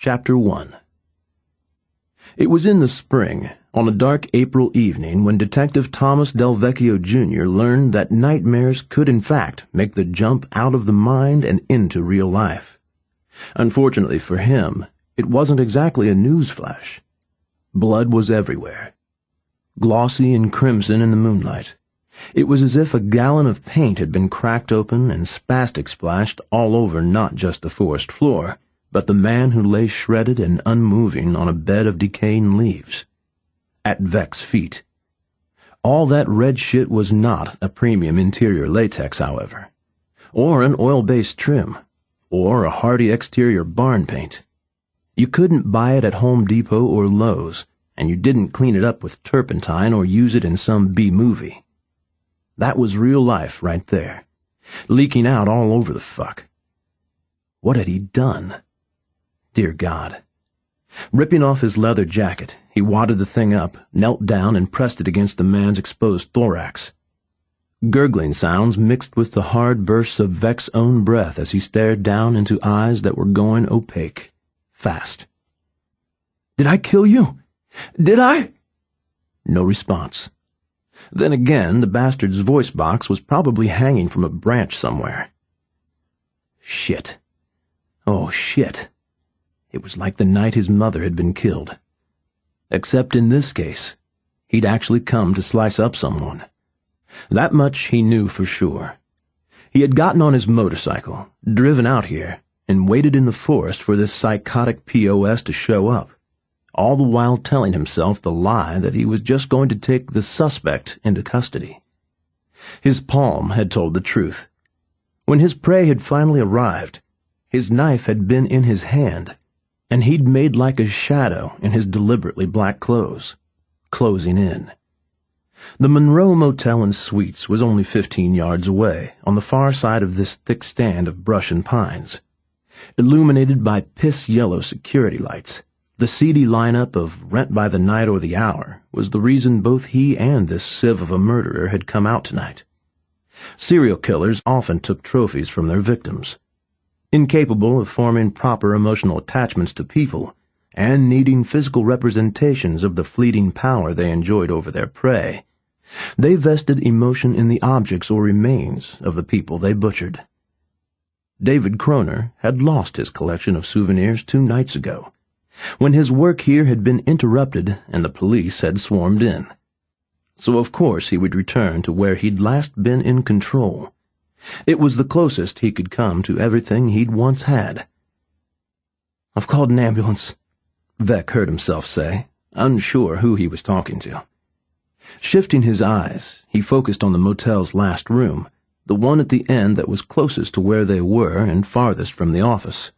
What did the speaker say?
Chapter 1. It was in the spring, on a dark April evening, when Detective Thomas Del Vecchio, Jr. learned that nightmares could in fact make the jump out of the mind and into real life. Unfortunately for him, it wasn't exactly a news flash. Blood was everywhere, glossy and crimson in the moonlight. It was as if a gallon of paint had been cracked open and spastic splashed all over not just the forest floor, but the man who lay shredded and unmoving on a bed of decaying leaves. At Vec's feet. All that red shit was not a premium interior latex, however, or an oil-based trim, or a hardy exterior barn paint. You couldn't buy it at Home Depot or Lowe's, and you didn't clean it up with turpentine or use it in some B-movie. That was real life right there, leaking out all over the fuck. What had he done? Dear God. Ripping off his leather jacket, he wadded the thing up, knelt down, and pressed it against the man's exposed thorax. Gurgling sounds mixed with the hard bursts of Vec's own breath as he stared down into eyes that were going opaque, fast. "Did I kill you? Did I?" No response. Then again, the bastard's voice box was probably hanging from a branch somewhere. Shit. Oh, shit. It was like the night his mother had been killed. Except in this case, he'd actually come to slice up someone. That much he knew for sure. He had gotten on his motorcycle, driven out here, and waited in the forest for this psychotic POS to show up, all the while telling himself the lie that he was just going to take the suspect into custody. His palm had told the truth. When his prey had finally arrived, his knife had been in his hand, and he'd made like a shadow in his deliberately black clothes, closing in. The Monroe Motel and Suites was only 15 yards away, on the far side of this thick stand of brush and pines. Illuminated by piss-yellow security lights, the seedy lineup of Rent by the Night or the Hour was the reason both he and this sieve of a murderer had come out tonight. Serial killers often took trophies from their victims. Incapable of forming proper emotional attachments to people, and needing physical representations of the fleeting power they enjoyed over their prey, they vested emotion in the objects or remains of the people they butchered. David Kroner had lost his collection of souvenirs 2 nights ago, when his work here had been interrupted and the police had swarmed in. So of course he would return to where he'd last been in control. It was the closest he could come to everything he'd once had. "I've called an ambulance," Vec heard himself say, unsure who he was talking to. Shifting his eyes, he focused on the motel's last room, the one at the end that was closest to where they were and farthest from the office.